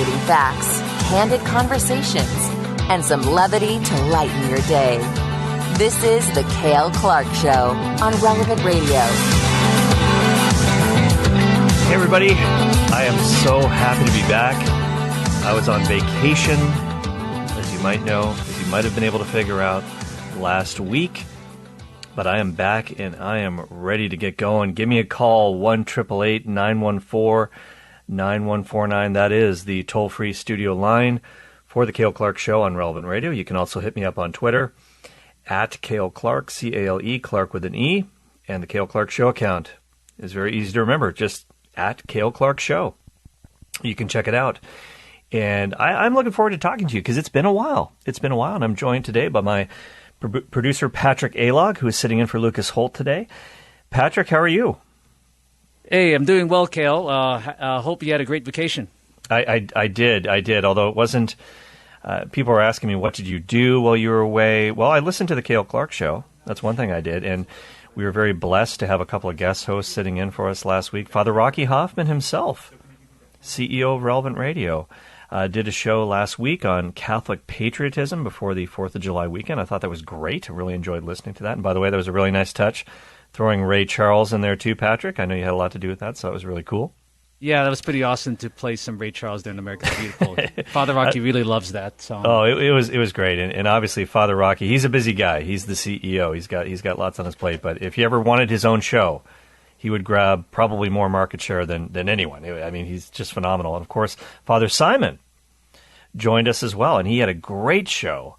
Gritty facts, candid conversations, and some levity to lighten your day. This is the Cale Clarke Show on Relevant Radio. Hey everybody, I am so happy to be back. I was on vacation, as you might know, as you might have been able to figure out last week. But I am back and I am ready to get going. Give me a call, 1-888-914-9149. That is the toll-free studio line for the Cale Clarke Show on Relevant Radio. You can also hit me up on Twitter, at Cale Clarke, C-A-L-E, Clarke with an E. And the Cale Clarke Show account is very easy to remember, just at Cale Clarke Show. You can check it out. And I'm looking forward to talking to you because it's been a while. It's been a while, and I'm joined today by my producer, Patrick Alog, who is sitting in for Lucas Holt today. Patrick, how are you? Hey, I'm doing well, Cale. Hope you had a great vacation. I did, although it wasn't... people were asking me, what did you do while you were away? Well, I listened to the Cale Clarke Show. That's one thing I did, and we were very blessed to have a couple of guest hosts sitting in for us last week. Father Rocky Hoffman himself, CEO of Relevant Radio, did a show last week on Catholic patriotism before the 4th of July weekend. I thought that was great. I really enjoyed listening to that. And by the way, that was a really nice touch, throwing Ray Charles in there too, Patrick. I know you had a lot to do with that, so it was really cool. Yeah, that was pretty awesome to play some Ray Charles there in American Beautiful. Father Rocky really loves that song. Oh, it was great. And obviously, Father Rocky, he's a busy guy. He's the CEO. He's got lots on his plate. But if he ever wanted his own show, he would grab probably more market share than anyone. I mean, he's just phenomenal. And, of course, Father Simon joined us as well, and he had a great show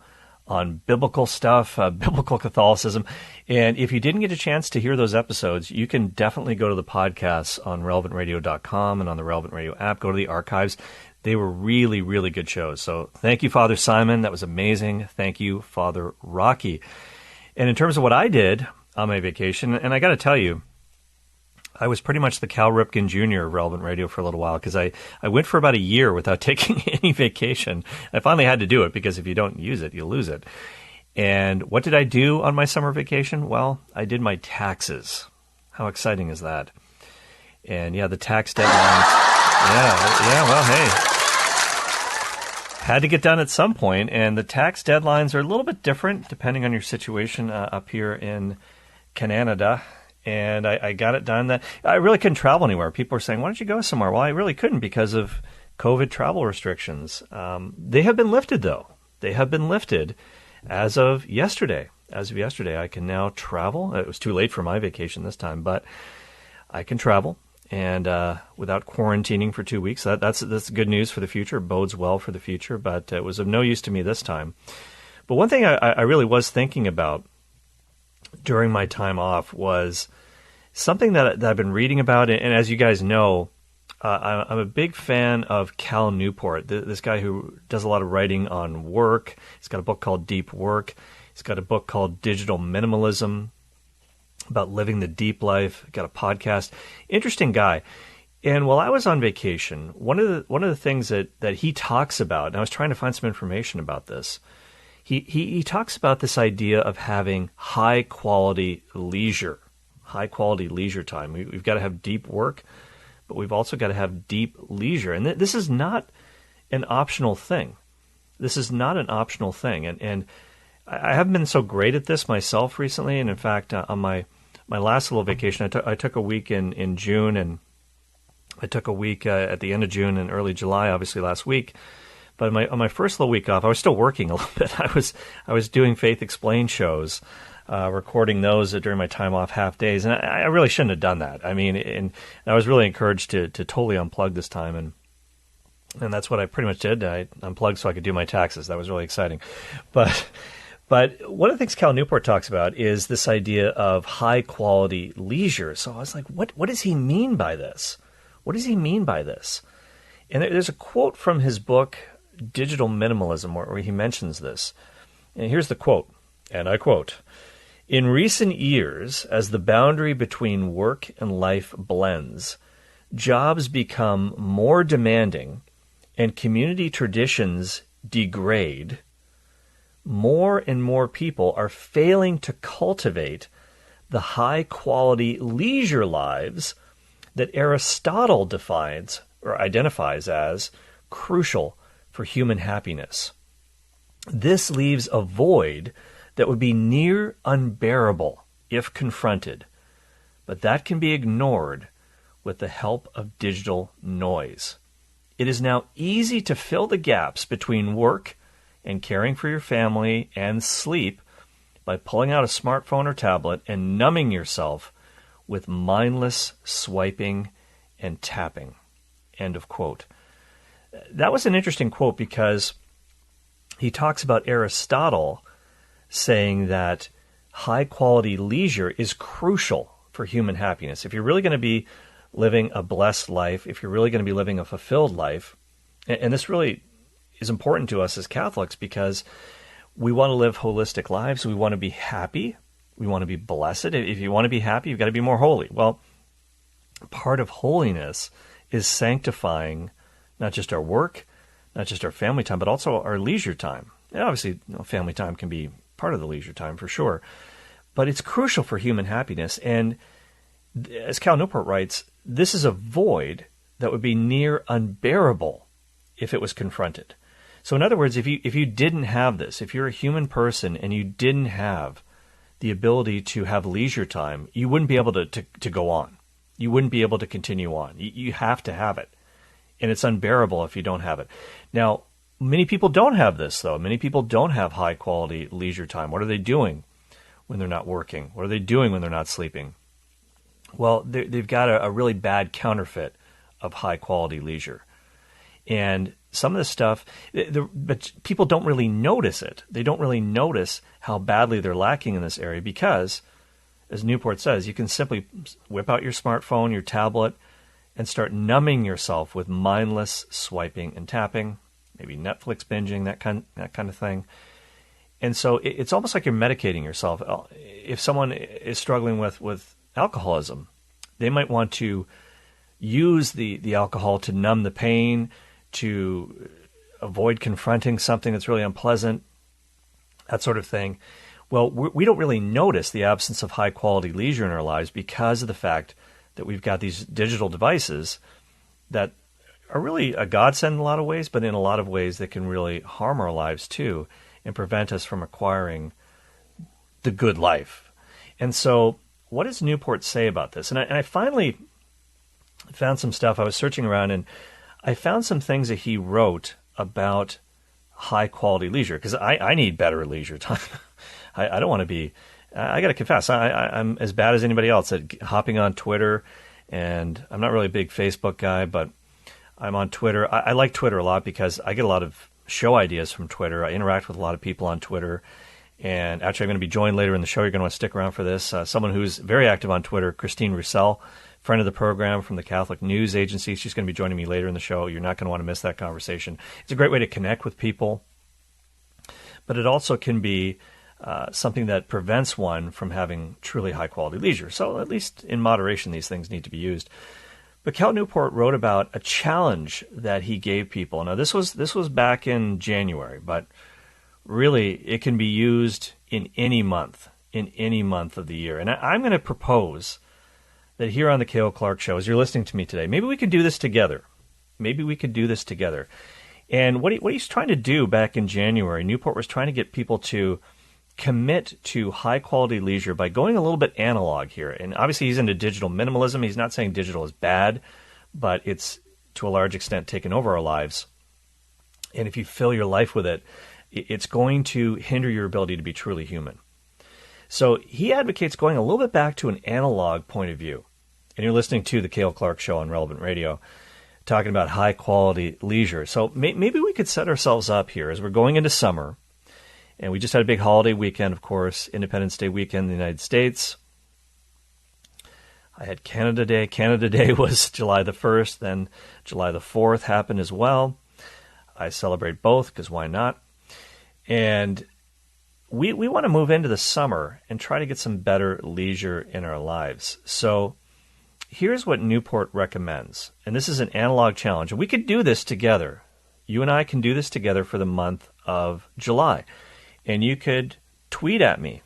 on biblical stuff, biblical Catholicism. And if you didn't get a chance to hear those episodes, you can definitely go to the podcasts on relevantradio.com and on the Relevant Radio app. Go to the archives. They were really, really good shows. So thank you, Father Simon. That was amazing. Thank you, Father Rocky. And in terms of what I did on my vacation, and I got to tell you, I was pretty much the Cal Ripken Jr. of Relevant Radio for a little while because I went for about a year without taking any vacation. I finally had to do it because if you don't use it, you'll lose it. And what did I do on my summer vacation? Well, I did my taxes. How exciting is that? And yeah, the tax deadlines. Well, hey. Had to get done at some point, and the tax deadlines are a little bit different depending on your situation up here in Canada. And I got it done. That I really couldn't travel anywhere. People were saying, why don't you go somewhere? Well, I really couldn't because of COVID travel restrictions. They have been lifted, though. They have been lifted as of yesterday. As of yesterday, I can now travel. It was too late for my vacation this time, but I can travel and without quarantining for 2 weeks. That's good news for the future. Bodes well for the future, but it was of no use to me this time. But one thing I really was thinking about during my time off was something that I've been reading about. And as you guys know, I'm a big fan of Cal Newport, this guy who does a lot of writing on work. He's got a book called Deep Work. He's got a book called Digital Minimalism, about living the deep life. Got a podcast. Interesting guy. And while I was on vacation, one of the things that he talks about, and I was trying to find some information about this, He talks about this idea of having high-quality leisure time. We've got to have deep work, but we've also got to have deep leisure. And this is not an optional thing. And I haven't been so great at this myself recently. And in fact, on my last little vacation, I took a week in June, and I took a week at the end of June and early July, obviously last week. But on my first little week off, I was still working a little bit. I was doing Faith Explained shows, recording those during my time off half days, and I really shouldn't have done that. I mean, and I was really encouraged to totally unplug this time, and that's what I pretty much did. I unplugged so I could do my taxes. That was really exciting. But one of the things Cal Newport talks about is this idea of high quality leisure. So I was like, what does he mean by this? What does he mean by this? And there's a quote from his book, Digital Minimalism, where he mentions this. And here's the quote, and I quote, "In recent years, as the boundary between work and life blends, jobs become more demanding and community traditions degrade, more and more people are failing to cultivate the high-quality leisure lives that Aristotle defines or identifies as crucial for human happiness. This leaves a void that would be near unbearable if confronted, but that can be ignored with the help of digital noise. It is now easy to fill the gaps between work and caring for your family and sleep by pulling out a smartphone or tablet and numbing yourself with mindless swiping and tapping. End of quote. That was an interesting quote because he talks about Aristotle saying that high-quality leisure is crucial for human happiness. If you're really going to be living a blessed life, if you're really going to be living a fulfilled life, and this really is important to us as Catholics because we want to live holistic lives. We want to be happy. We want to be blessed. If you want to be happy, you've got to be more holy. Well, part of holiness is sanctifying not just our work, not just our family time, but also our leisure time. And obviously, family time can be part of the leisure time for sure, but it's crucial for human happiness. And as Cal Newport writes, this is a void that would be near unbearable if it was confronted. So in other words, if you didn't have this, if you're a human person and you didn't have the ability to have leisure time, you wouldn't be able to go on. You wouldn't be able to continue on. You have to have it. And it's unbearable if you don't have it. Now, many people don't have this, though. Many people don't have high-quality leisure time. What are they doing when they're not working? What are they doing when they're not sleeping? Well, they've got a really bad counterfeit of high-quality leisure. And some of this stuff, but people don't really notice it. They don't really notice how badly they're lacking in this area because, as Newport says, you can simply whip out your smartphone, your tablet, and start numbing yourself with mindless swiping and tapping, maybe Netflix binging, that kind of thing. And so it's almost like you're medicating yourself. If someone is struggling with alcoholism, they might want to use the alcohol to numb the pain, to avoid confronting something that's really unpleasant, that sort of thing. Well, we don't really notice the absence of high-quality leisure in our lives because of the fact that we've got these digital devices that are really a godsend in a lot of ways, but in a lot of ways that can really harm our lives too and prevent us from acquiring the good life. And so what does Newport say about this? And I finally found some stuff. I was searching around and I found some things that he wrote about high-quality leisure because I need better leisure time. I don't want to be... I got to confess, I'm as bad as anybody else at hopping on Twitter, and I'm not really a big Facebook guy, but I'm on Twitter. I like Twitter a lot because I get a lot of show ideas from Twitter. I interact with a lot of people on Twitter, and actually I'm going to be joined later in the show. You're going to want to stick around for this. Someone who's very active on Twitter, Christine Rousselle, friend of the program from the Catholic News Agency. She's going to be joining me later in the show. You're not going to want to miss that conversation. It's a great way to connect with people, but it also can be something that prevents one from having truly high-quality leisure. So at least in moderation, these things need to be used. But Cal Newport wrote about a challenge that he gave people. Now, this was back in January, but really it can be used in any month of the year. And I'm going to propose that here on the Cale Clarke Show, as you're listening to me today, maybe we could do this together. And what he's trying to do back in January, Newport was trying to get people to commit to high-quality leisure by going a little bit analog here. And obviously he's into digital minimalism. He's not saying digital is bad, but it's to a large extent taken over our lives. And if you fill your life with it, it's going to hinder your ability to be truly human. So he advocates going a little bit back to an analog point of view. And you're listening to the Cale Clarke Show on Relevant Radio, talking about high-quality leisure. So maybe we could set ourselves up here as we're going into summer. And we just had a big holiday weekend, of course, Independence Day weekend in the United States. I had Canada Day. Canada Day was July the 1st, then July the 4th happened as well. I celebrate both because why not? And we want to move into the summer and try to get some better leisure in our lives. So here's what Newport recommends. And this is an analog challenge. And we could do this together. You and I can do this together for the month of July. And you could tweet at me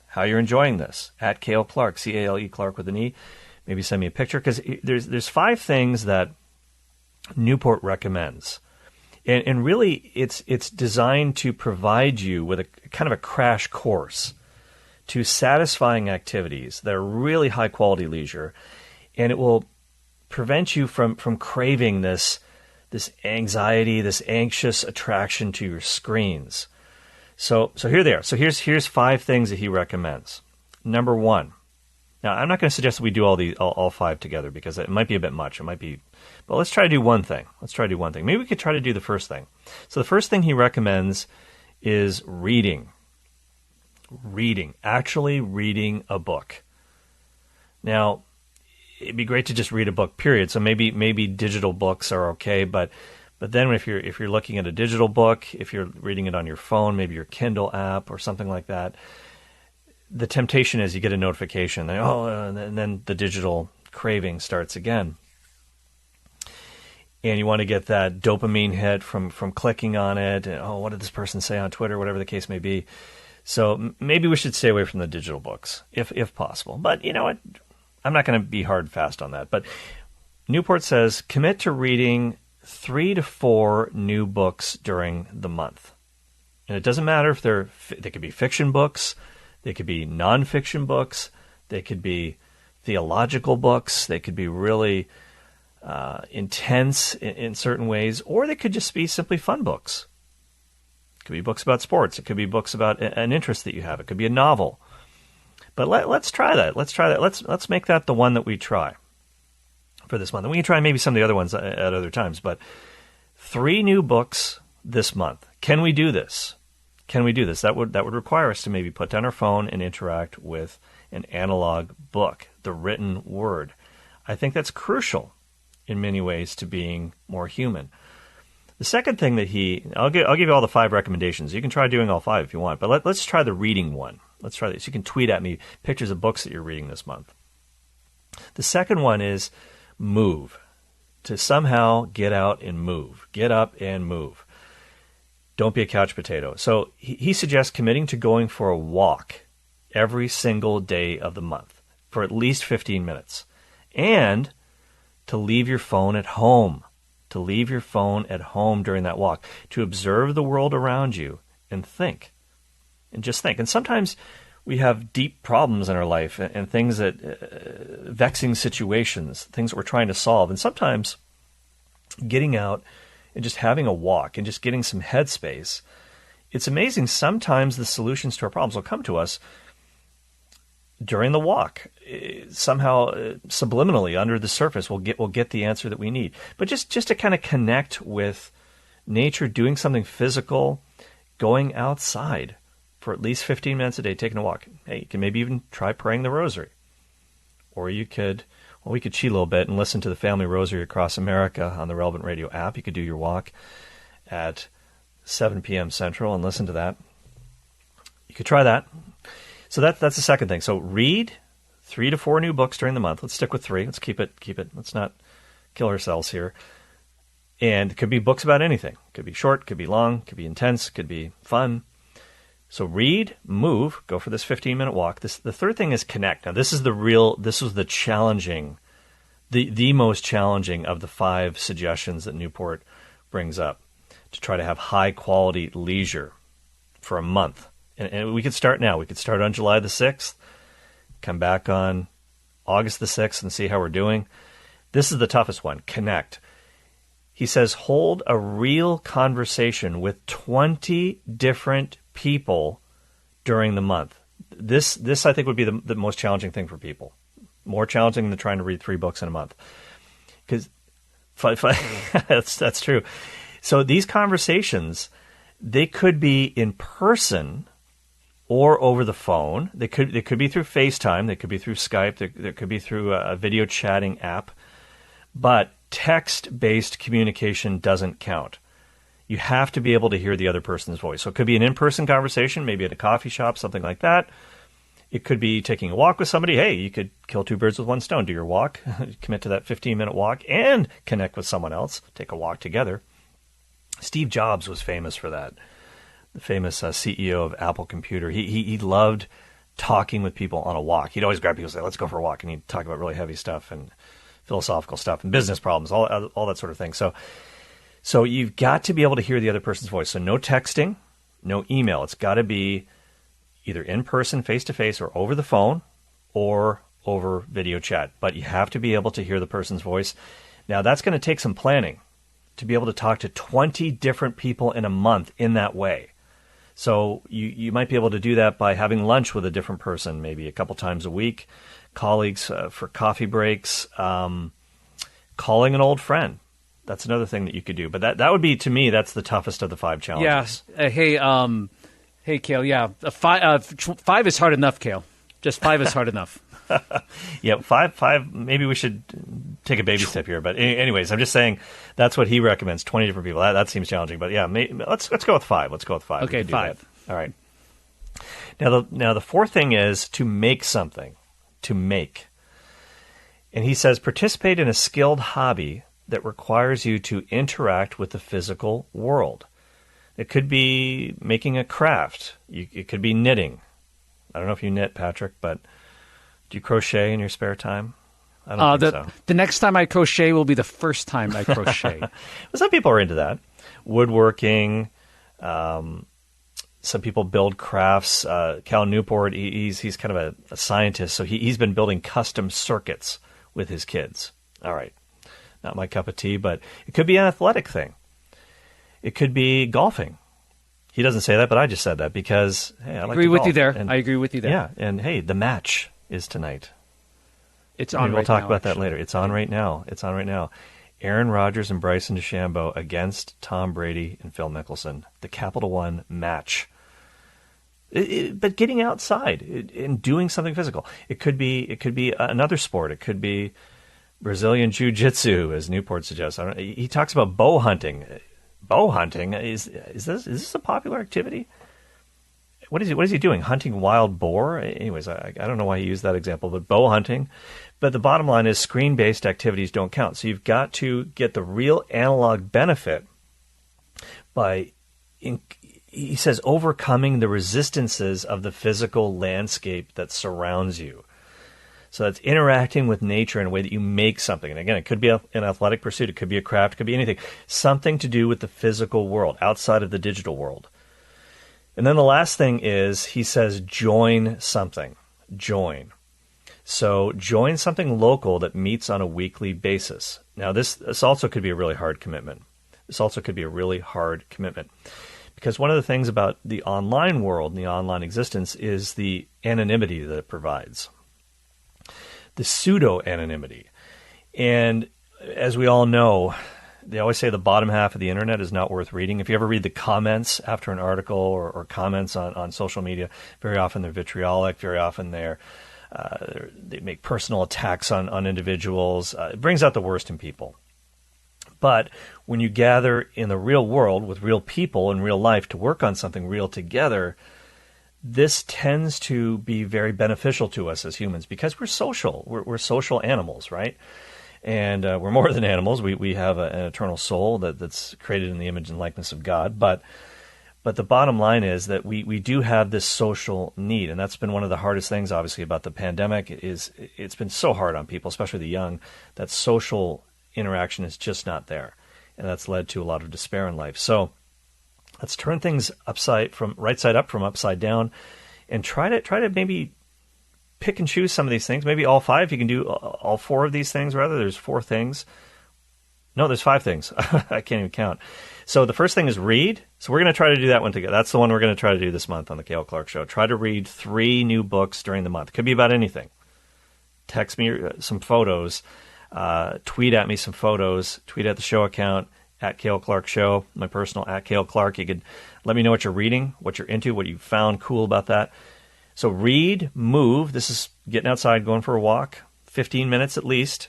how you're enjoying this, at Cale Clarke, C-A-L-E, Clarke with an E. Maybe send me a picture, because there's 5 things that Newport recommends. And really, it's designed to provide you with a kind of a crash course to satisfying activities that are really high-quality leisure, and it will prevent you from craving this anxiety, this anxious attraction to your screens. So here they are. So here's 5 things that he recommends. Number 1. Now, I'm not going to suggest that we do all 5 together because it might be a bit much. It might be, but let's try to do one thing. Maybe we could try to do the first thing. So the first thing he recommends is reading. Actually reading a book. Now, it'd be great to just read a book, period. So maybe digital books are okay, but then if you're looking at a digital book, if you're reading it on your phone, maybe your Kindle app or something like that, the temptation is you get a notification, and then the digital craving starts again. And you want to get that dopamine hit from clicking on it, and what did this person say on Twitter, whatever the case may be. So maybe we should stay away from the digital books, if possible. But you know what? I'm not going to be hard and fast on that. But Newport says commit to reading 3 to 4 new books during the month. And it doesn't matter if they could be fiction books, they could be nonfiction books, they could be theological books, they could be really intense in certain ways, or they could just be simply fun books. It could be books about sports. It could be books about an interest that you have. It could be a novel. But let's try that. Let's make that the one that we try for this month. And we can try maybe some of the other ones at other times. But 3 new books this month. Can we do this? That would require us to maybe put down our phone and interact with an analog book, the written word. I think that's crucial in many ways to being more human. The second thing that I'll give you all the 5 recommendations. You can try doing all 5 if you want, but let's try the reading one. Let's try this. You can tweet at me pictures of books that you're reading this month. The second one is move. To somehow get out and move. Get up and move. Don't be a couch potato. So he suggests committing to going for a walk every single day of the month for at least 15 minutes. And to leave your phone at home. To leave your phone at home during that walk. To observe the world around you and think. And just think. And sometimes we have deep problems in our life and things that, vexing situations, things that we're trying to solve. And sometimes getting out and just having a walk and just getting some headspace, it's amazing. Sometimes the solutions to our problems will come to us during the walk. Somehow, subliminally, under the surface, we'll get the answer that we need. But just to kind of connect with nature, doing something physical, going outside for at least 15 minutes a day, taking a walk. Hey, you can maybe even try praying the rosary. Or we could cheat a little bit and listen to the Family Rosary across America on the Relevant Radio app. You could do your walk at 7 p.m. Central and listen to that. You could try that. So that's the second thing. So read 3 to 4 new books during the month. Let's stick with 3. Let's keep it. Let's not kill ourselves here. And it could be books about anything. It could be short, could be long, could be intense, could be fun. So read, move, go for this 15-minute walk. The third thing is connect. Now this was the challenging, the most challenging of the 5 suggestions that Newport brings up to try to have high quality leisure for a month. And we could start now. We could start on July the 6th, come back on August the 6th and see how we're doing. This is the toughest one, connect. He says hold a real conversation with 20 different people during the month. This I think would be the most challenging thing for people. More challenging than trying to read 3 books in a month. Because that's true. So these conversations, they could be in person or over the phone. They could be through FaceTime. They could be through Skype. They could be through a video chatting app. But text-based communication doesn't count. You have to be able to hear the other person's voice. So it could be an in-person conversation, maybe at a coffee shop, something like that. It could be taking a walk with somebody. Hey, you could kill 2 birds with one stone. Do your walk, commit to that 15-minute walk, and connect with someone else. Take a walk together. Steve Jobs was famous for that. The famous CEO of Apple Computer. He loved talking with people on a walk. He'd always grab people and say, let's go for a walk. And he'd talk about really heavy stuff and philosophical stuff and business problems, all that sort of thing. So you've got to be able to hear the other person's voice. So no texting, no email. It's got to be either in person, face-to-face, or over the phone, or over video chat. But you have to be able to hear the person's voice. Now, that's going to take some planning to be able to talk to 20 different people in a month in that way. So you might be able to do that by having lunch with a different person, maybe a couple times a week, colleagues for coffee breaks, calling an old friend. That's another thing that you could do. But that would be, to me, that's the toughest of the 5 challenges. Yeah. Hey, Cale. Yeah, 5 is hard enough, Cale. Just 5 is hard enough. Yeah, 5. Maybe we should take a baby step here. But anyways, I'm just saying that's what he recommends. 20 different people. That seems challenging. But yeah, let's go with 5. Let's go with 5. Okay, 5. All right. Now the fourth thing is to make something. To make. And he says participate in a skilled hobby that requires you to interact with the physical world. It could be making a craft. It could be knitting. I don't know if you knit, Patrick, but do you crochet in your spare time? I don't think so. The next time I crochet will be the first time I crochet. Well, some people are into that. Woodworking. Some people build crafts. Cal Newport, he's kind of a scientist, so he's been building custom circuits with his kids. All right. Not my cup of tea, but it could be an athletic thing. It could be golfing. He doesn't say that, but I just said that because, hey, I like to golf. I agree with you there. Yeah, and hey, the match is tonight. It's on right now. We'll talk about that later. It's on right now. Aaron Rodgers and Bryson DeChambeau against Tom Brady and Phil Mickelson. The Capital One match. But getting outside and doing something physical. It could be another sport. It could be Brazilian Jiu-Jitsu, as Newport suggests. He talks about bow hunting. Bow hunting, is this a popular activity? What is he doing? Hunting wild boar? Anyways, I don't know why he used that example, but bow hunting. But the bottom line is screen-based activities don't count. So you've got to get the real analog benefit by, he says, overcoming the resistances of the physical landscape that surrounds you. So that's interacting with nature in a way that you make something. And again, it could be an athletic pursuit. It could be a craft. It could be anything. Something to do with the physical world, outside of the digital world. And then the last thing is, he says, join something. Join. So join something local that meets on a weekly basis. Now, this also could be a really hard commitment. Because one of the things about the online world and the online existence is the anonymity that it provides. The pseudo-anonymity. And as we all know, they always say the bottom half of the internet is not worth reading. If you ever read the comments after an article or comments on social media, very often they're vitriolic, very often they make personal attacks on individuals. It brings out the worst in people. But when you gather in the real world with real people in real life to work on something real together, this tends to be very beneficial to us as humans because we're social. We're social animals, right? And we're more than animals. We have an eternal soul that's created in the image and likeness of God. But the bottom line is that we do have this social need, and that's been one of the hardest things, obviously, about the pandemic. It's been so hard on people, especially the young, that social interaction is just not there, and that's led to a lot of despair in life. So let's turn things right side up from upside down, and try to maybe pick and choose some of these things. Maybe all 5. You can do all 4 of these things. Rather, there's 4 things. No, there's 5 things. I can't even count. So the first thing is read. So we're going to try to do that one together. That's the one we're going to try to do this month on the Cale Clarke Show. Try to read 3 new books during the month. Could be about anything. Text me some photos. Tweet at me some photos. Tweet at the show account. At Cale Clarke Show, my personal at Cale Clarke. You could let me know what you're reading, what you're into, what you found cool about that. So read, move. This is getting outside, going for a walk, 15 minutes at least,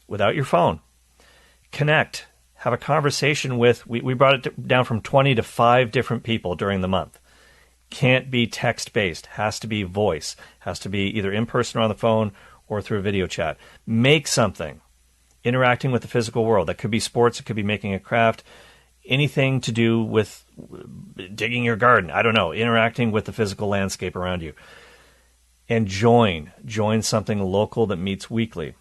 without your phone. Connect. Have a conversation with, we brought it down from 20 to 5 different people during the month. Can't be text-based. Has to be voice. Has to be either in person or on the phone or through a video chat. Make something. Interacting with the physical world. That could be sports. It could be making a craft. Anything to do with digging your garden. I don't know. Interacting with the physical landscape around you. And join something local that meets weekly.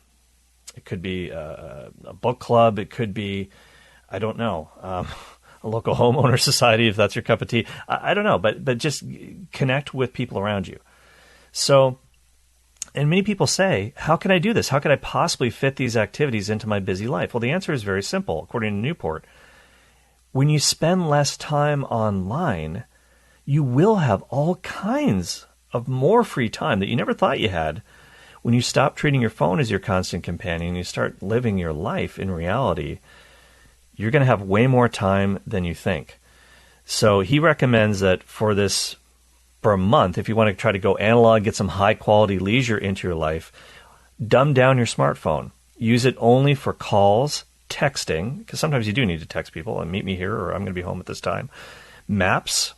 It could be a book club. It could be, I don't know, a local homeowner society, if that's your cup of tea. I don't know, but just connect with people around you. So, and many people say, how can I do this? How could I possibly fit these activities into my busy life? Well, the answer is very simple, according to Newport. When you spend less time online, you will have all kinds of more free time that you never thought you had. When you stop treating your phone as your constant companion, you start living your life in reality, you're going to have way more time than you think. So he recommends that for a month, if you want to try to go analog, get some high quality leisure into your life, dumb down your smartphone. Use it only for calls, texting, because sometimes you do need to text people and meet me here, or I'm going to be home at this time. Maps.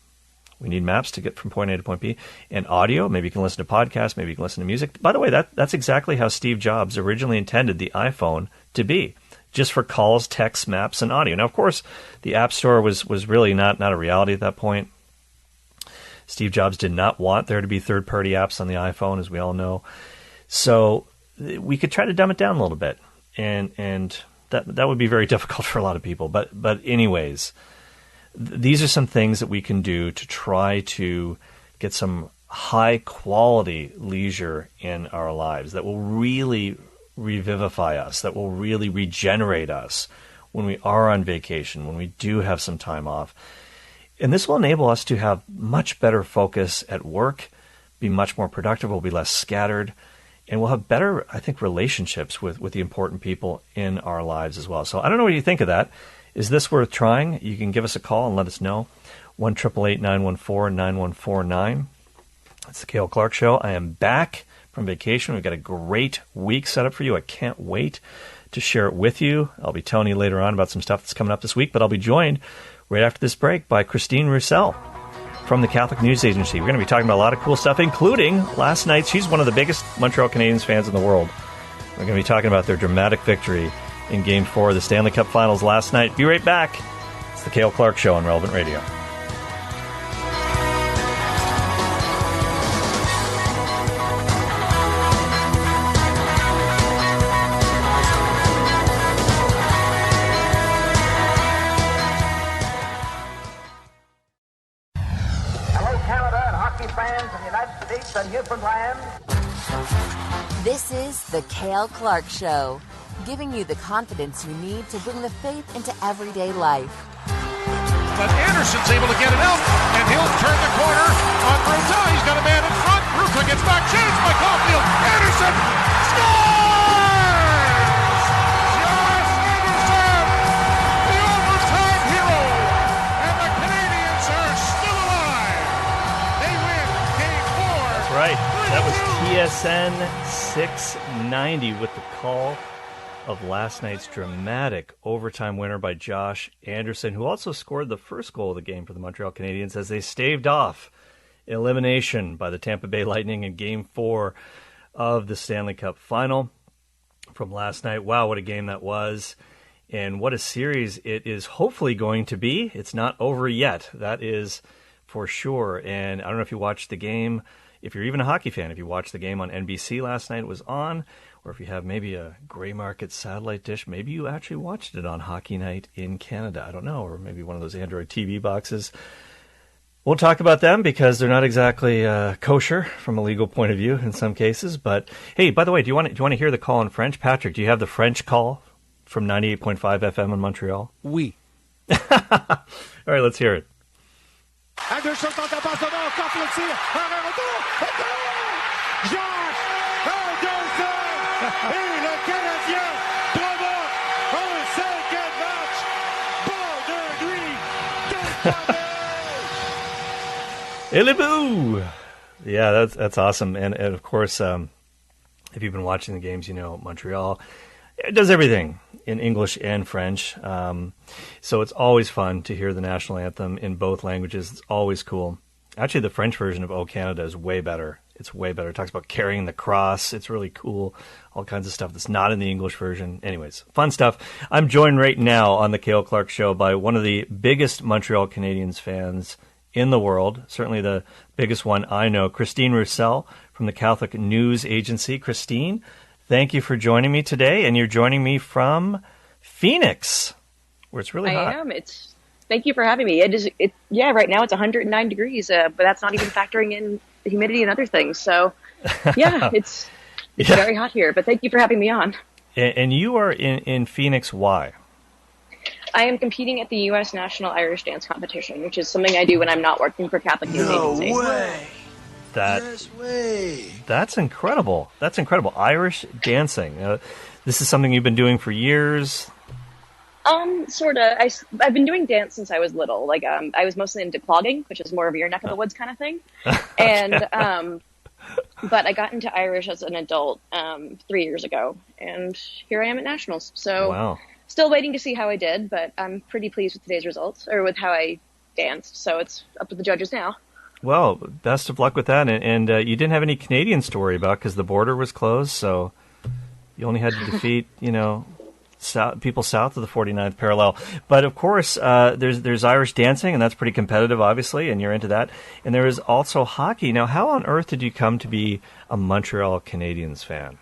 We need maps to get from point A to point B. And audio, maybe you can listen to podcasts, maybe you can listen to music. By the way, that's exactly how Steve Jobs originally intended the iPhone to be, just for calls, texts, maps, and audio. Now, of course, the App Store was really not a reality at that point. Steve Jobs did not want there to be third-party apps on the iPhone, as we all know. So we could try to dumb it down a little bit, and that would be very difficult for a lot of people. But anyways, these are some things that we can do to try to get some high-quality leisure in our lives that will really revivify us, that will really regenerate us when we are on vacation, when we do have some time off. And this will enable us to have much better focus at work, be much more productive, we'll be less scattered, and we'll have better, I think, relationships with the important people in our lives as well. So I don't know what you think of that. Is this worth trying? You can give us a call and let us know. 1-888-914-9149. It's the Cale Clarke Show. I am back from vacation. We've got a great week set up for you. I can't wait to share it with you. I'll be telling you later on about some stuff that's coming up this week, but I'll be joined right after this break by Christine Rousselle from the Catholic News Agency. We're going to be talking about a lot of cool stuff, including last night. She's one of the biggest Montreal Canadiens fans in the world. We're going to be talking about their dramatic victory in Game 4 of the Stanley Cup Finals last night. Be right back. It's the Cale Clarke Show on Relevant Radio. Hello, Canada and hockey fans in the United States and Newfoundland. This is the Cale Clarke Show, giving you the confidence you need to bring the faith into everyday life. But Anderson's able to get it out, and he'll turn the corner on Bruta. He's got a man in front. Bruta gets back, chased by Caulfield. Anderson scores! Josh Anderson, the overtime hero, and the Canadiens are still alive. They win Game 4. That's right. That was TSN 690 with the call of last night's dramatic overtime winner by Josh Anderson, who also scored the first goal of the game for the Montreal Canadiens as they staved off elimination by the Tampa Bay Lightning in Game 4 of the Stanley Cup Final from last night. Wow, what a game that was, and what a series it is hopefully going to be. It's not over yet, that is for sure. And I don't know if you watched the game, if you're even a hockey fan, if you watched the game on NBC last night, it was on, or if you have maybe a gray market satellite dish, maybe you actually watched it on Hockey Night in Canada. I don't know, or maybe one of those Android TV boxes. We'll talk about them because they're not exactly kosher from a legal point of view in some cases. But hey, by the way, do you want to hear the call in French? Patrick, do you have the French call from 98.5 FM in Montreal? Oui. All right, let's hear it. Anderson tente la passe devant, Caulfield tire, arrêt retour, Josh Anderson et le Canadien provoque un 5e match. Bon de nuit, Et le bout! Yeah, that's awesome. And of course, if you've been watching the games, you know Montreal it does everything in English and French. So it's always fun to hear the national anthem in both languages. It's always cool. Actually, the French version of O Canada is way better. It's way better. It talks about carrying the cross. It's really cool. All kinds of stuff that's not in the English version. Anyways, fun stuff. I'm joined right now on the Cale Clarke Show by one of the biggest Montreal Canadiens fans in the world, certainly the biggest one I know, Christine Rousselle from the Catholic News Agency. Christine, Thank you for joining me today, and you're joining me from Phoenix, where it's really hot. I am. Thank you for having me. Right now it's 109 degrees, but that's not even factoring in the humidity and other things. So, yeah, it's very hot here. But thank you for having me on. And you are in Phoenix. Why? I am competing at the U.S. National Irish Dance Competition, which is something I do when I'm not working for Catholic Youth Agency. No way. That's incredible. That's incredible. Irish dancing. This is something you've been doing for years. Sort of. I've been doing dance since I was little. Like, I was mostly into clogging, which is more of your neck of the woods kind of thing. And, but I got into Irish as an adult 3 years ago, and here I am at Nationals. So, wow. Still waiting to see how I did, but I'm pretty pleased with today's results, or with how I danced. So it's up to the judges now. Well, best of luck with that. And you didn't have any Canadians to worry about because the border was closed, so you only had to defeat, people south of the 49th parallel. But, of course, there's Irish dancing, and that's pretty competitive, obviously, and you're into that. And there is also hockey. Now, how on earth did you come to be a Montreal Canadiens fan?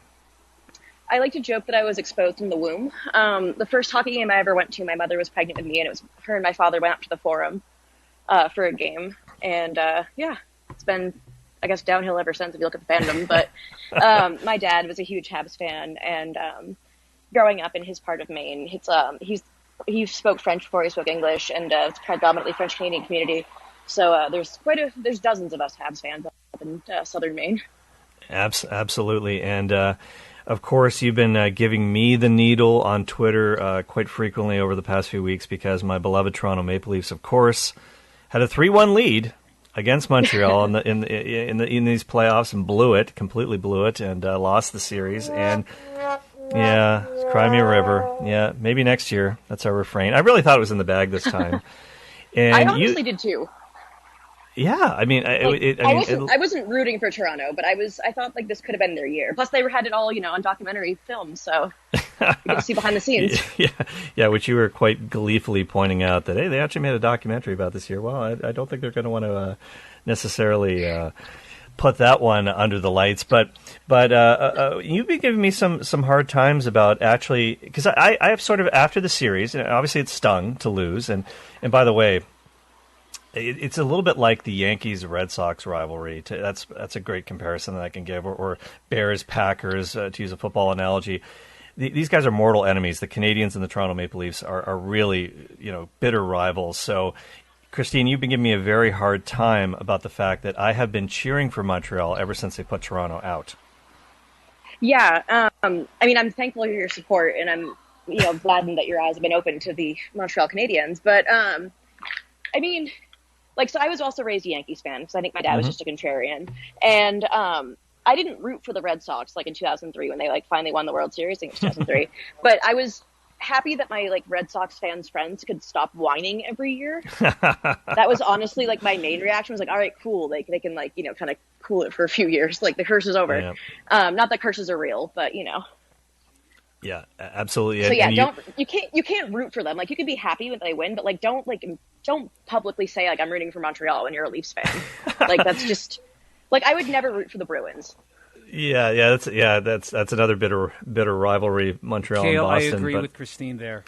I like to joke that I was exposed in the womb. The first hockey game I ever went to, my mother was pregnant with me, and it was her and my father went up to the Forum for a game. And, it's been, I guess, downhill ever since if you look at the fandom. But my dad was a huge Habs fan, and growing up in his part of Maine, he spoke French before he spoke English, and it's predominantly French-Canadian community. So there's dozens of us Habs fans up in southern Maine. Absolutely. And, of course, you've been giving me the needle on Twitter quite frequently over the past few weeks because my beloved Toronto Maple Leafs, of course, had a 3-1 lead against Montreal in these playoffs and completely blew it, and lost the series. And cry me a river. Yeah, maybe next year. That's our refrain. I really thought it was in the bag this time. And I honestly did too. Yeah, I mean, I wasn't rooting for Toronto, but I thought like this could have been their year. Plus, they had it all, on documentary film, so you get to see behind the scenes. Yeah, which you were quite gleefully pointing out that hey, they actually made a documentary about this year. Well, I don't think they're going to want to necessarily put that one under the lights, but you've been giving me some hard times about actually because I have sort of after the series, and obviously it stung to lose, and by the way. It's a little bit like the Yankees-Red Sox rivalry. That's a great comparison that I can give, or Bears-Packers, to use a football analogy. These guys are mortal enemies. The Canadiens and the Toronto Maple Leafs are really, bitter rivals. So, Christine, you've been giving me a very hard time about the fact that I have been cheering for Montreal ever since they put Toronto out. Yeah, I'm thankful for your support, and I'm, gladdened that your eyes have been open to the Montreal Canadiens. But, so I was also raised a Yankees fan because I think my dad was just a contrarian. And I didn't root for the Red Sox in 2003 when they finally won the World Series. I think it was 2003. But I was happy that my Red Sox fans' friends could stop whining every year. That was honestly my main reaction was all right, cool. They can kind of cool it for a few years. The curse is over. Yeah. Not that curses are real, but Yeah, absolutely. So yeah, you can't root for them. You can be happy when they win, but don't publicly say I'm rooting for Montreal when you're a Leafs fan. That's just I would never root for the Bruins. That's another bitter rivalry, Montreal and Cale, Boston. I agree with Christine there.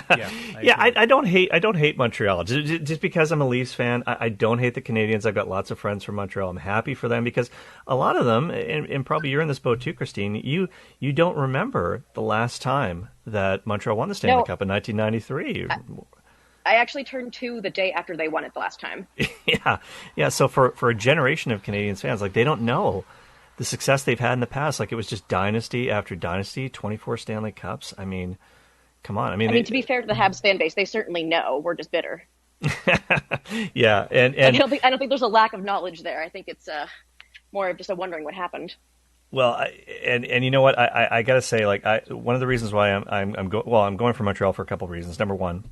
I don't hate Montreal just because I'm a Leafs fan. I don't hate the Canadiens. I've got lots of friends from Montreal. I'm happy for them because a lot of them, and probably you're in this boat too, Christine. You don't remember the last time that Montreal won the Stanley Cup in 1993. I actually turned 2 the day after they won it the last time. Yeah. So for a generation of Canadiens fans, they don't know the success they've had in the past. It was just dynasty after dynasty, 24 Stanley Cups. I mean, come on. To be fair to the Habs fan base, they certainly know. We're just bitter. Yeah, and I don't think there's a lack of knowledge there. I think it's more of just a wondering what happened. Well, and you know what? I got to say, one of the reasons why I'm going for Montreal for a couple of reasons. Number one,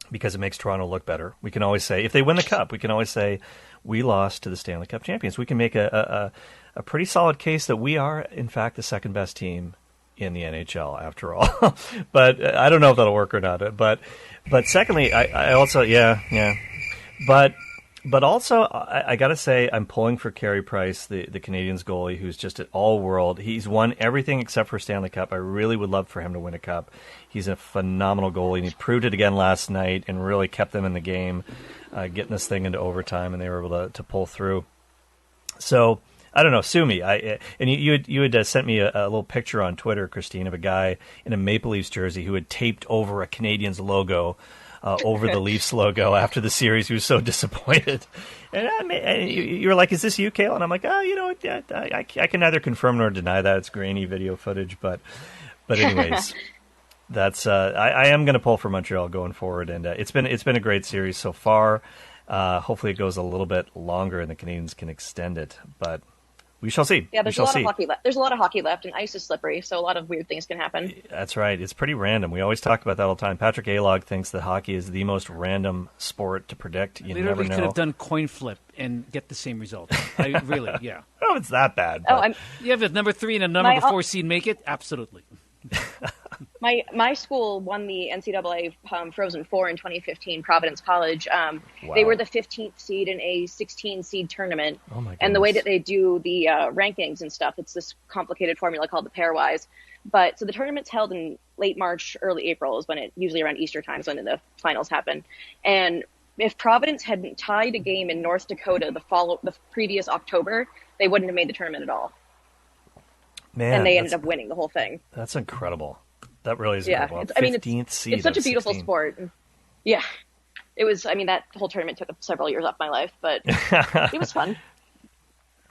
because it makes Toronto look better. We can always say, if they win the Cup, we can always say, we lost to the Stanley Cup champions. We can make a pretty solid case that we are, in fact, the second best team in the NHL, after all. But I don't know if that'll work or not. But secondly, I also, yeah. But But also, I got to say, I'm pulling for Carey Price, the Canadiens goalie, who's just at all-world. He's won everything except for Stanley Cup. I really would love for him to win a cup. He's a phenomenal goalie, and he proved it again last night and really kept them in the game, getting this thing into overtime, and they were able to pull through. So, I don't know, sue me. You had sent me a little picture on Twitter, Christine, of a guy in a Maple Leafs jersey who had taped over a Canadiens logo over the Leafs logo after the series. He was so disappointed. And you were like, is this you, Cale? And I'm like, I can neither confirm nor deny that. It's grainy video footage. But anyways, that's I am going to pull for Montreal going forward. And it's been a great series so far. Hopefully it goes a little bit longer and the Canadiens can extend it. But we shall see. Yeah, there's a lot of hockey left. There's a lot of hockey left, and ice is slippery, so a lot of weird things can happen. That's right. It's pretty random. We always talk about that all the time. Patrick Alog thinks that hockey is the most random sport to predict. You never know. Could have done coin flip and get the same result. Really, yeah. Oh, it's that bad. Yeah, if number 3 and a number 4 seed make it, absolutely. My school won the NCAA Frozen Four in 2015, Providence College. Wow. They were the 15th seed in a 16-seed tournament. Oh my goodness. And the way that they do the rankings and stuff, it's this complicated formula called the pairwise. But so the tournament's held in late March, early April is when it usually around Easter time is when the finals happen. And if Providence hadn't tied a game in North Dakota the previous October, they wouldn't have made the tournament at all. Man, and they ended up winning the whole thing. That's incredible. That really is yeah, incredible. 15th seed. It's such a beautiful 16. sport. Yeah, it was. I mean, that whole tournament took several years off my life, but it was fun.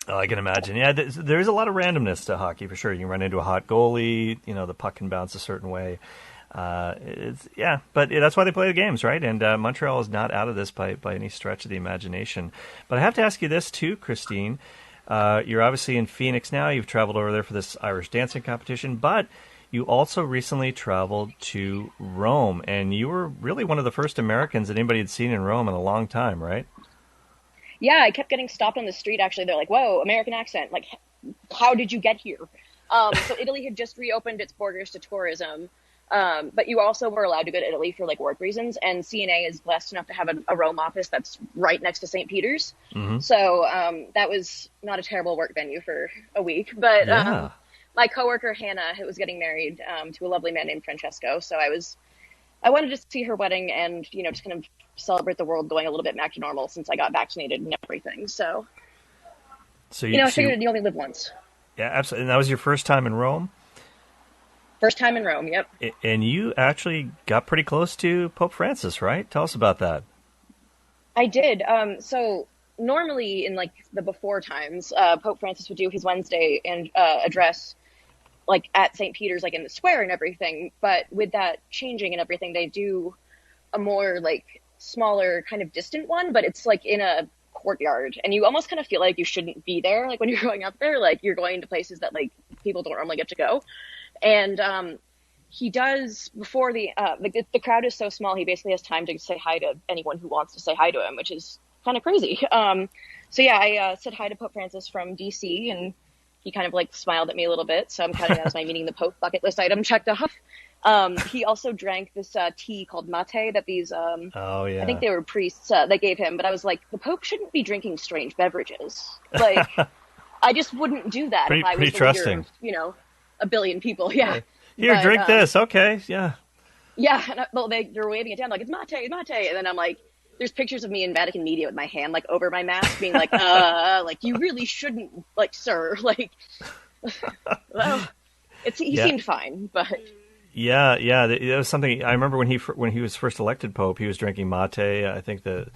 Oh, I can imagine. Yeah, there's a lot of randomness to hockey for sure. You can run into a hot goalie. The puck can bounce a certain way. But that's why they play the games, right? And Montreal is not out of this by any stretch of the imagination. But I have to ask you this too, Christine. You're obviously in Phoenix now. You've traveled over there for this Irish dancing competition, but you also recently traveled to Rome, and you were really one of the first Americans that anybody had seen in Rome in a long time, right? Yeah, I kept getting stopped on the street, actually. They're like, whoa, American accent. Like, how did you get here? So Italy had just reopened its borders to tourism, but you also were allowed to go to Italy for, work reasons, and CNA is blessed enough to have a Rome office that's right next to St. Peter's. Mm-hmm. So that was not a terrible work venue for a week, but my coworker Hannah was getting married to a lovely man named Francesco, so I wanted to see her wedding and just kind of celebrate the world going a little bit back to normal since I got vaccinated and everything. So I figured you only live once. Yeah, absolutely. And that was your first time in Rome? First time in Rome, yep. And you actually got pretty close to Pope Francis, right? Tell us about that. I did. So normally in the before times, Pope Francis would do his Wednesday and address at St. Peter's, in the square and everything. But with that changing and everything, they do a more smaller kind of distant one, but it's in a courtyard, and you almost kind of feel like you shouldn't be there. When you're going up there, you're going to places that people don't normally get to go. And he does before the crowd is so small, he basically has time to say hi to anyone who wants to say hi to him, which is kind of crazy. I said hi to Pope Francis from DC, and he kind of smiled at me a little bit. So I'm counting that as my meeting the Pope bucket list item checked off. He also drank this tea called mate that these, I think they were priests that gave him. But I was like, the Pope shouldn't be drinking strange beverages. I just wouldn't do that if I was the leader of, a billion people. Yeah. Here, drink this. Okay. Yeah. Yeah. And they're waving it down it's mate. And then I'm like, there's pictures of me in Vatican media with my hand over my mask being you really shouldn't, sir, well, he seemed fine, but. Yeah. It was something I remember when he was first elected Pope, he was drinking mate. I think it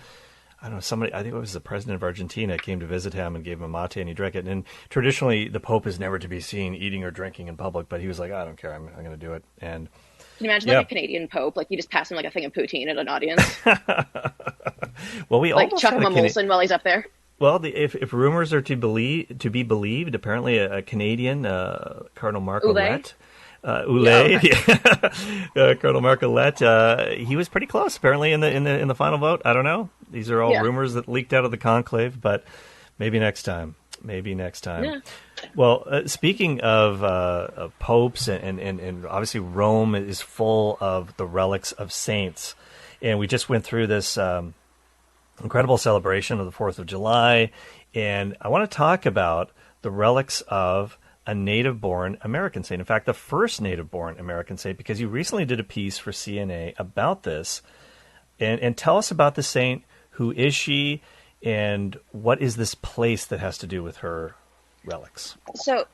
was the president of Argentina came to visit him and gave him a mate, and he drank it. And traditionally, the Pope is never to be seen eating or drinking in public, but he was like, I don't care, I'm going to do it. And can you imagine a Canadian Pope? You just pass him a thing of poutine at an audience. Well, we almost chuck him a Molson while he's up there. Well, if rumors are to be believed, apparently a Canadian, Cardinal Marc Ouellet, Cardinal Marc Ouellet, he was pretty close apparently in the final vote. I don't know. These are all rumors that leaked out of the conclave, but maybe next time. Yeah. Well, speaking of popes and obviously Rome is full of the relics of saints, and we just went through this incredible celebration of the 4th of July. And I want to talk about the relics of a native-born American saint. In fact, the first native-born American saint, because you recently did a piece for CNA about this. And tell us about the saint. Who is she? And what is this place that has to do with her relics? So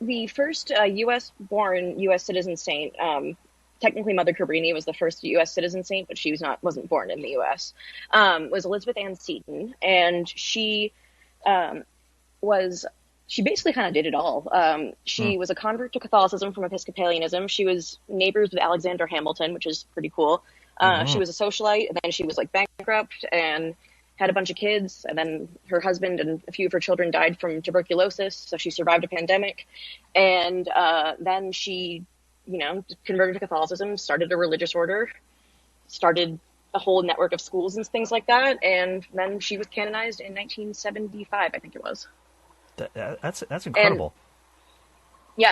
the first U.S.-born U.S. citizen saint, technically Mother Cabrini was the first U.S. citizen saint, but she wasn't born in the U.S., was Elizabeth Ann Seton. And she she basically kind of did it all. She was a convert to Catholicism from Episcopalianism. She was neighbors with Alexander Hamilton, which is pretty cool. She was a socialite, and then she was like bankrupt and had a bunch of kids, and then her husband and a few of her children died from tuberculosis, so she survived a pandemic. And then she, converted to Catholicism, started a religious order, started a whole network of schools and things like that, and then she was canonized in 1975, I think it was. That's incredible.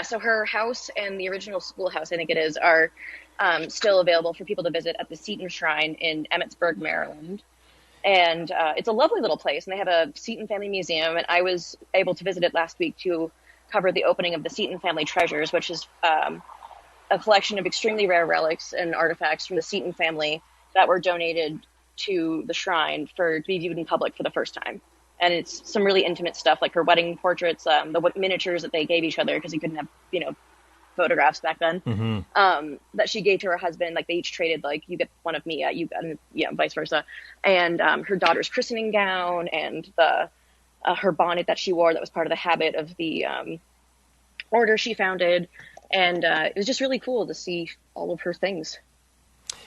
So her house and the original schoolhouse, I think it is, are still available for people to visit at the Seton Shrine in Emmitsburg, Maryland. And it's a lovely little place, and they have a Seton Family Museum, and I was able to visit it last week to cover the opening of the Seton Family Treasures, which is a collection of extremely rare relics and artifacts from the Seton family that were donated to the shrine to be viewed in public for the first time. And it's some really intimate stuff, like her wedding portraits, the miniatures that they gave each other because you couldn't have, photographs back then, that she gave to her husband. Like they each traded, like, you get one of me, you got, vice versa. And her daughter's christening gown and her bonnet that she wore that was part of the habit of the order she founded. And it was just really cool to see all of her things.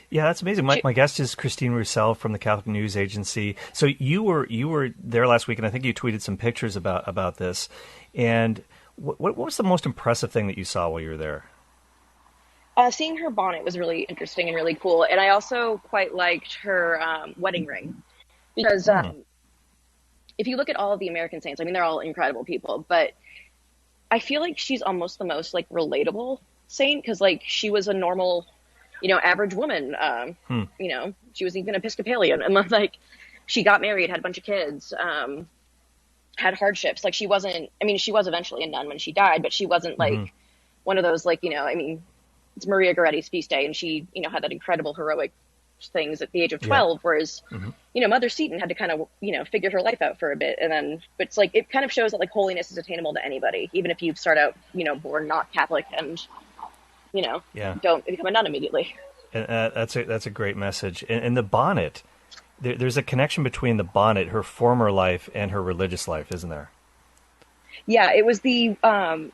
Yeah, that's amazing. My guest is Christine Rousselle from the Catholic News Agency. So you were there last week, and I think you tweeted some pictures about this. And what was the most impressive thing that you saw while you were there? Seeing her bonnet was really interesting and really cool. And I also quite liked her wedding ring. Because if you look at all of the American saints, I mean, they're all incredible people. But I feel like she's almost the most, like, relatable saint. Because, like, she was a normal, average woman. She was even Episcopalian. And, like, she got married, had a bunch of kids. Had hardships. Like she was eventually a nun when she died, but she wasn't like one of those, like, it's Maria Goretti's feast day. And she, had that incredible heroic things at the age of 12. Whereas, Mother Seton had to kind of, figure her life out for a bit. And then, but it's like, it kind of shows that like holiness is attainable to anybody, even if you start out, born not Catholic and, don't become a nun immediately. And that's a great message. And the bonnet, there's a connection between the bonnet, her former life, and her religious life, isn't there? Yeah, it was the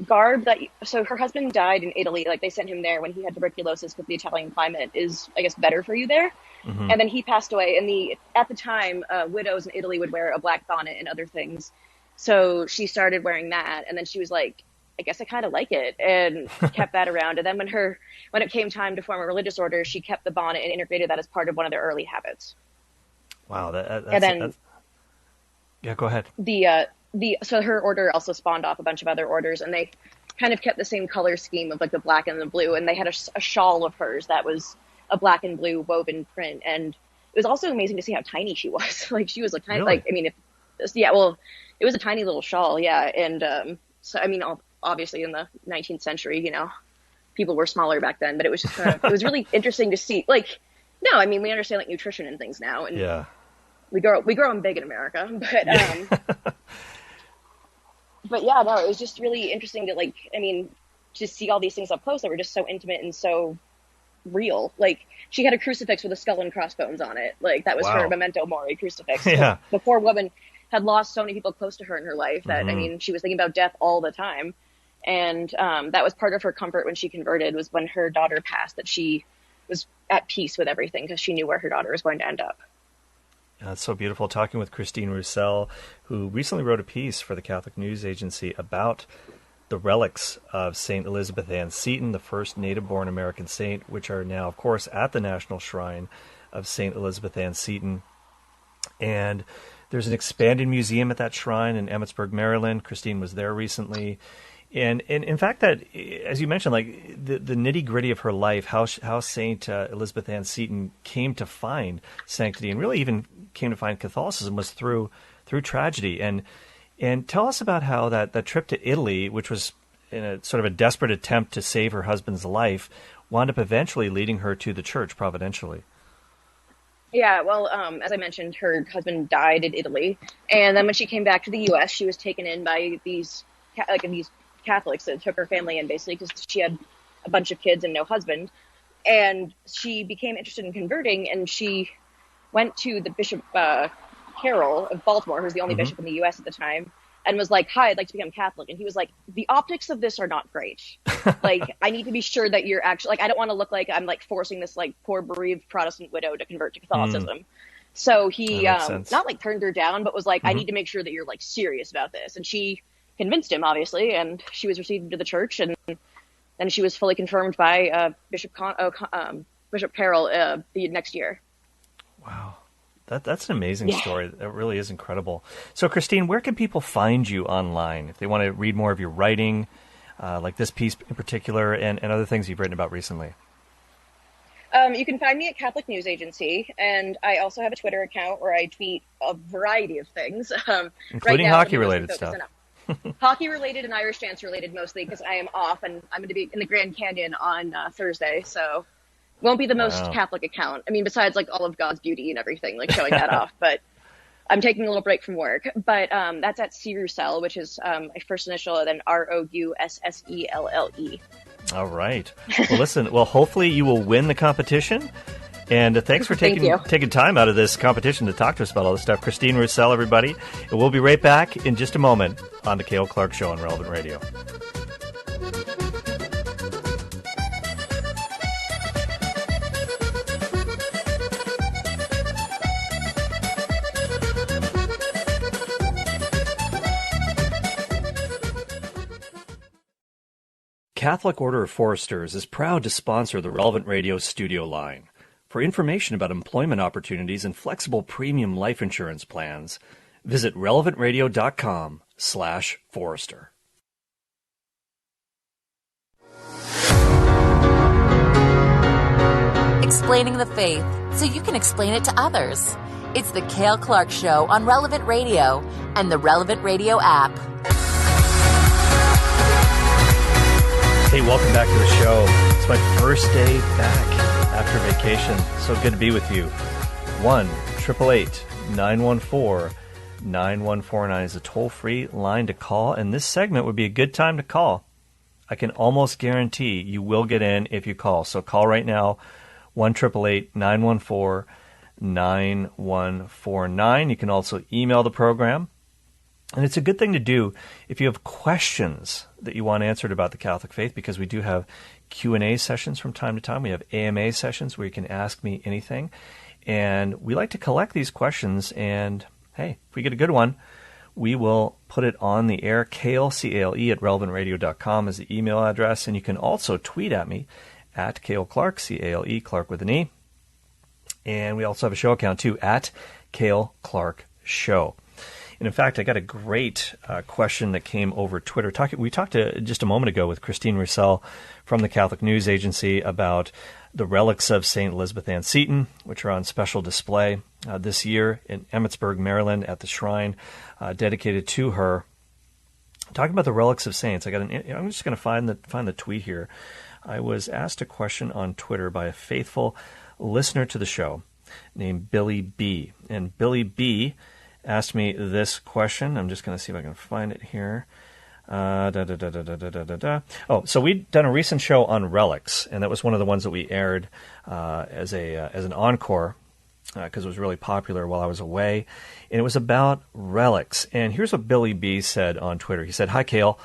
garb so her husband died in Italy. Like they sent him there when he had tuberculosis because the Italian climate is, I guess, better for you there. And then he passed away. And at the time, widows in Italy would wear a black bonnet and other things. So she started wearing that. And then she was like, I guess I kind of like it, and kept that around. And then when it came time to form a religious order, she kept the bonnet and integrated that as part of one of their early habits. Wow, yeah, go ahead. So her order also spawned off a bunch of other orders, and they kind of kept the same color scheme of like the black and the blue. And they had a shawl of hers that was a black and blue woven print, and it was also amazing to see how tiny she was. Like she was like kind of like, I mean, it was a tiny little shawl, yeah. And so I mean, obviously in the 19th century, people were smaller back then, but it was just it was really interesting to see. Like, no, I mean, we understand like nutrition and things now, and yeah. We grow them big in America, but but yeah, no, it was just really interesting to to see all these things up close that were just so intimate and so real. Like she had a crucifix with a skull and crossbones on it. Like that was her memento mori crucifix. Yeah. The poor woman had lost so many people close to her in her life that she was thinking about death all the time, and that was part of her comfort when she converted. Was when her daughter passed, that she was at peace with everything because she knew where her daughter was going to end up. That's so beautiful. Talking with Christine Rousselle, who recently wrote a piece for the Catholic News Agency about the relics of St. Elizabeth Ann Seton, the first native-born American saint, which are now, of course, at the National Shrine of St. Elizabeth Ann Seton. And there's an expanded museum at that shrine in Emmitsburg, Maryland. Christine was there recently. And in fact, that, as you mentioned, like the nitty gritty of her life, how Saint Elizabeth Ann Seton came to find sanctity and really even came to find Catholicism was through tragedy. And tell us about how that trip to Italy, which was in a sort of a desperate attempt to save her husband's life, wound up eventually leading her to the church providentially. Yeah, well, as I mentioned, her husband died in Italy, and then when she came back to the U.S., she was taken in by these Catholics that took her family in, basically, because she had a bunch of kids and no husband, and she became interested in converting, and she went to the Bishop Carroll of Baltimore, who was the only bishop in the U.S. at the time, and was like, "Hi, I'd like to become Catholic." And he was like, "The optics of this are not great. Like, I need to be sure that you're actually, like, I don't want to look like I'm like forcing this like poor bereaved Protestant widow to convert to Catholicism." So he not like turned her down, but was like, "I need to make sure that you're like serious about this." And she convinced him, obviously, and she was received into the church, and then she was fully confirmed by Bishop Carroll the next year. Wow. That's an amazing story. That really is incredible. So, Christine, where can people find you online if they want to read more of your writing, like this piece in particular, and other things you've written about recently? You can find me at Catholic News Agency, and I also have a Twitter account where I tweet a variety of things. Including hockey-related stuff. Hockey-related and Irish dance-related mostly, because I am off, and I'm going to be in the Grand Canyon on Thursday, so... Won't be the most Catholic account. I mean, besides like all of God's beauty and everything, like showing that off. But I'm taking a little break from work. But that's at C. Rousselle, which is my first initial, and then Rousselle. All right. Well, listen. Well, hopefully you will win the competition. And thanks for taking time out of this competition to talk to us about all this stuff. Christine Rousselle, everybody. And we'll be right back in just a moment on the Cale Clarke Show on Relevant Radio. Catholic Order of Foresters is proud to sponsor the Relevant Radio studio line. For information about employment opportunities and flexible premium life insurance plans, visit relevantradio.com/Forester. Explaining the faith so you can explain it to others. It's the Cale Clarke Show on Relevant Radio and the Relevant Radio app. Hey, welcome back to the show. It's my first day back after vacation. So good to be with you. 1-888-914-9149 is a toll-free line to call, and this segment would be a good time to call. I can almost guarantee you will get in if you call. So call right now, 1-888-914-9149. You can also email the program. And it's a good thing to do if you have questions that you want answered about the Catholic faith, because we do have Q&A sessions from time to time. We have AMA sessions where you can ask me anything. And we like to collect these questions. And, hey, if we get a good one, we will put it on the air. Cale, C-A-L-E, at relevantradio.com is the email address. And you can also tweet at me at Cale Clarke, C-A-L-E, Clarke with an E. And we also have a show account, too, at Cale Clarke Show. And in fact, I got a great question that came over Twitter. We talked just a moment ago with Christine Rousselle from the Catholic News Agency about the relics of St. Elizabeth Ann Seton, which are on special display this year in Emmitsburg, Maryland, at the shrine dedicated to her. Talking about the relics of saints, I'm just going to find the tweet here. I was asked a question on Twitter by a faithful listener to the show named Billy B. And Billy B asked me this question. I'm just going to see if I can find it here. Oh, so we'd done a recent show on relics, and that was one of the ones that we aired as an encore because it was really popular while I was away. And it was about relics. And here's what Billy B said on Twitter. He said, "Hi, Cale.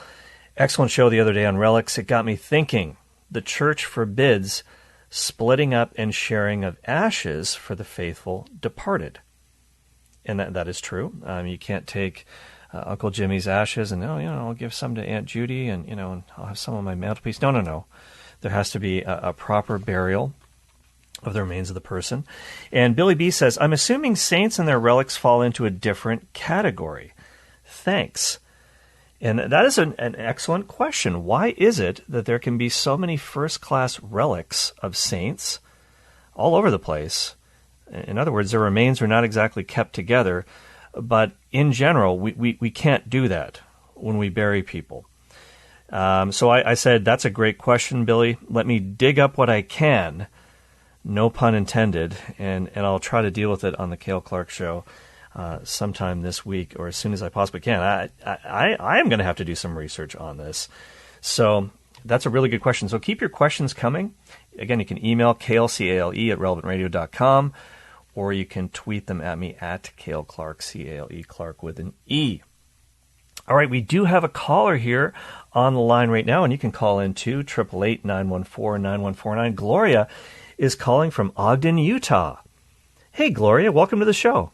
Excellent show the other day on relics. It got me thinking. The church forbids splitting up and sharing of ashes for the faithful departed." And that is true. You can't take Uncle Jimmy's ashes and, I'll give some to Aunt Judy and, and I'll have some on my mantelpiece. No. There has to be a proper burial of the remains of the person. And Billy B says, "I'm assuming saints and their relics fall into a different category. Thanks." And that is an excellent question. Why is it that there can be so many first-class relics of saints all over the place? In other words, their remains are not exactly kept together, but in general, we can't do that when we bury people. So I said, that's a great question, Billy. Let me dig up what I can, no pun intended, and I'll try to deal with it on the Cale Clarke Show sometime this week or as soon as I possibly can. I am going to have to do some research on this. So that's a really good question. So keep your questions coming. Again, you can email Cale, C-A-L-E, at relevantradio.com, or you can tweet them at me at Cale Clarke, C-A-L-E, Clarke with an E. All right, we do have a caller here on the line right now, and you can call in too, 888-914-9149. Gloria is calling from Ogden, Utah. Hey, Gloria, welcome to the show.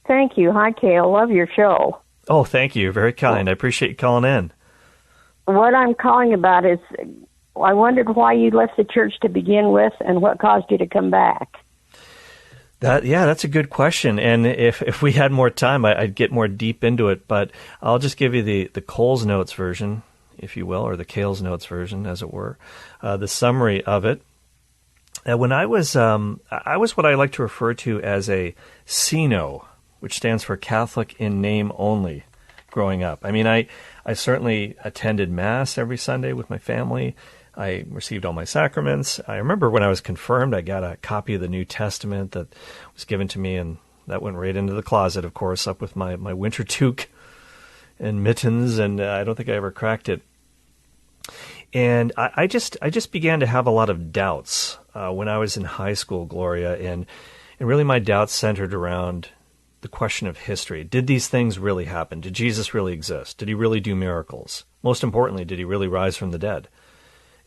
Thank you. Hi, Cale. Love your show. Oh, thank you. Very kind. I appreciate you calling in. What I'm calling about is I wondered why you left the church to begin with and what caused you to come back. That's a good question. And if we had more time, I'd get more deep into it. But I'll just give you the Cole's Notes version, if you will, or the Cale's Notes version, as it were, the summary of it. When I was what I like to refer to as a CNO, which stands for Catholic in name only, growing up. I mean, I certainly attended Mass every Sunday with my family. I received all my sacraments. I remember when I was confirmed, I got a copy of the New Testament that was given to me, and that went right into the closet, of course, up with my winter toque and mittens, and I don't think I ever cracked it. And I just began to have a lot of doubts when I was in high school, Gloria, and really my doubts centered around the question of history. Did these things really happen? Did Jesus really exist? Did he really do miracles? Most importantly, did he really rise from the dead?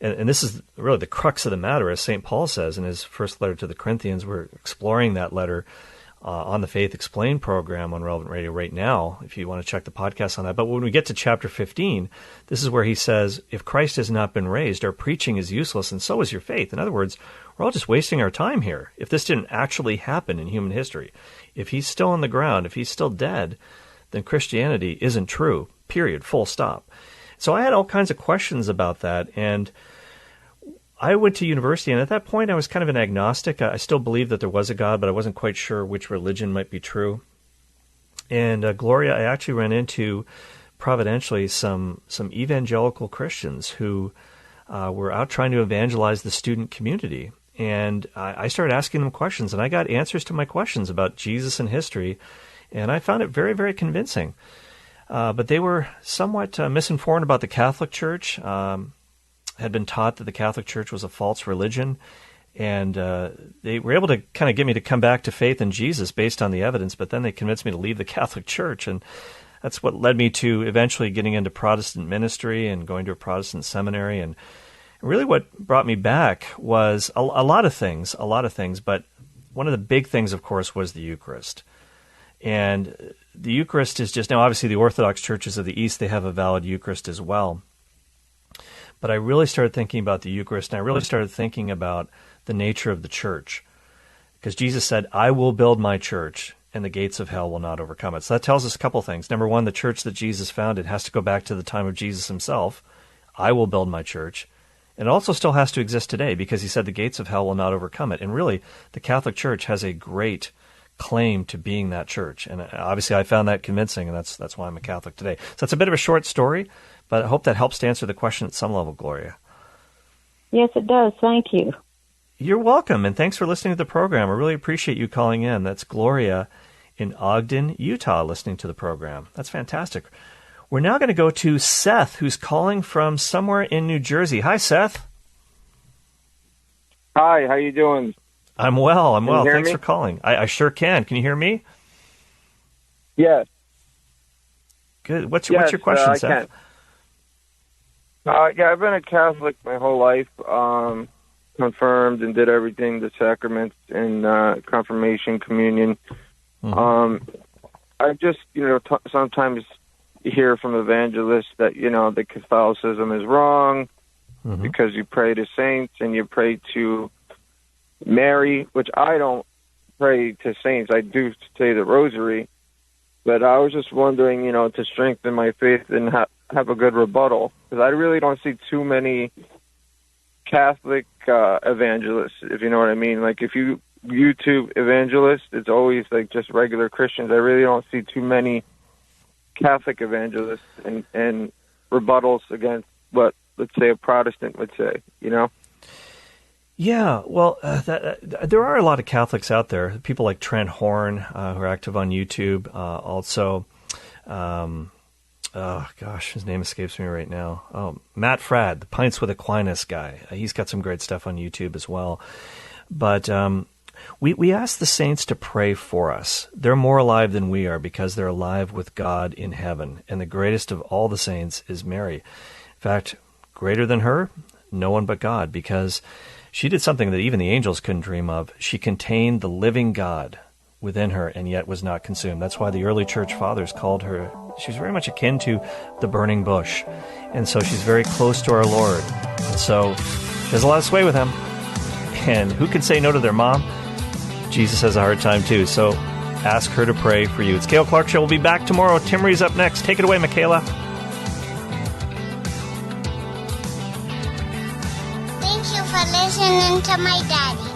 And this is really the crux of the matter, as St. Paul says in his first letter to the Corinthians. We're exploring that letter on the Faith Explained program on Relevant Radio right now, if you want to check the podcast on that. But when we get to chapter 15, this is where he says, if Christ has not been raised, our preaching is useless, and so is your faith. In other words, we're all just wasting our time here. If this didn't actually happen in human history, if he's still on the ground, if he's still dead, then Christianity isn't true, period, full stop. So I had all kinds of questions about that, and I went to university, and at that point I was kind of an agnostic. I still believed that there was a God, but I wasn't quite sure which religion might be true. And Gloria, I actually ran into, providentially, some evangelical Christians who were out trying to evangelize the student community. And I started asking them questions, and I got answers to my questions about Jesus and history, and I found it very, very convincing. But they were somewhat misinformed about the Catholic Church, had been taught that the Catholic Church was a false religion, and they were able to kind of get me to come back to faith in Jesus based on the evidence, but then they convinced me to leave the Catholic Church, and that's what led me to eventually getting into Protestant ministry and going to a Protestant seminary. And really what brought me back was a lot of things, but one of the big things, of course, was the Eucharist. And the Eucharist is just, now obviously the Orthodox churches of the East, they have a valid Eucharist as well. But I really started thinking about the Eucharist, and I really started thinking about the nature of the church. Because Jesus said, I will build my church, and the gates of hell will not overcome it. So that tells us a couple things. Number one, the church that Jesus founded has to go back to the time of Jesus himself. I will build my church. And it also still has to exist today, because he said the gates of hell will not overcome it. And really, the Catholic Church has a great claim to being that church. And obviously I found that convincing, and that's why I'm a Catholic today. So it's a bit of a short story, but I hope that helps to answer the question at some level, Gloria. Yes, it does. Thank you. You're welcome, and thanks for listening to the program. I really appreciate you calling in. That's Gloria in Ogden, Utah, listening to the program. That's fantastic. We're now going to go to Seth, who's calling from somewhere in New Jersey. Hi, Seth. Hi, how you doing? I'm well. Thanks me? for calling. I sure can. Can you hear me? Yes. Good. What's your question, I Seth? can. I've been a Catholic my whole life, confirmed and did everything, the sacraments and confirmation, communion. Mm-hmm. I just, sometimes hear from evangelists that, that Catholicism is wrong because you pray to saints and you pray to Mary, which I don't pray to saints. I do say the rosary. But I was just wondering, to strengthen my faith and have a good rebuttal, because I really don't see too many Catholic evangelists, if you know what I mean. Like, if you YouTube evangelists, it's always like just regular Christians. I really don't see too many Catholic evangelists and rebuttals against what, let's say, a Protestant would say, Yeah, well, there are a lot of Catholics out there. People like Trent Horn, who are active on YouTube. Also, his name escapes me right now. Oh, Matt Fradd, the Pints with Aquinas guy. He's got some great stuff on YouTube as well. But we ask the saints to pray for us. They're more alive than we are because they're alive with God in heaven. And the greatest of all the saints is Mary. In fact, greater than her, no one but God, because she did something that even the angels couldn't dream of. She contained the living God within her and yet was not consumed. That's why the early church fathers called her, she was very much akin to the burning bush. And so she's very close to our Lord. And so she has a lot of sway with him. And who can say no to their mom? Jesus has a hard time too. So ask her to pray for you. It's Cale Clarke Show. We'll be back tomorrow. Tim Ree's up next. Take it away, Michaela. Thank you for listening to my daddy.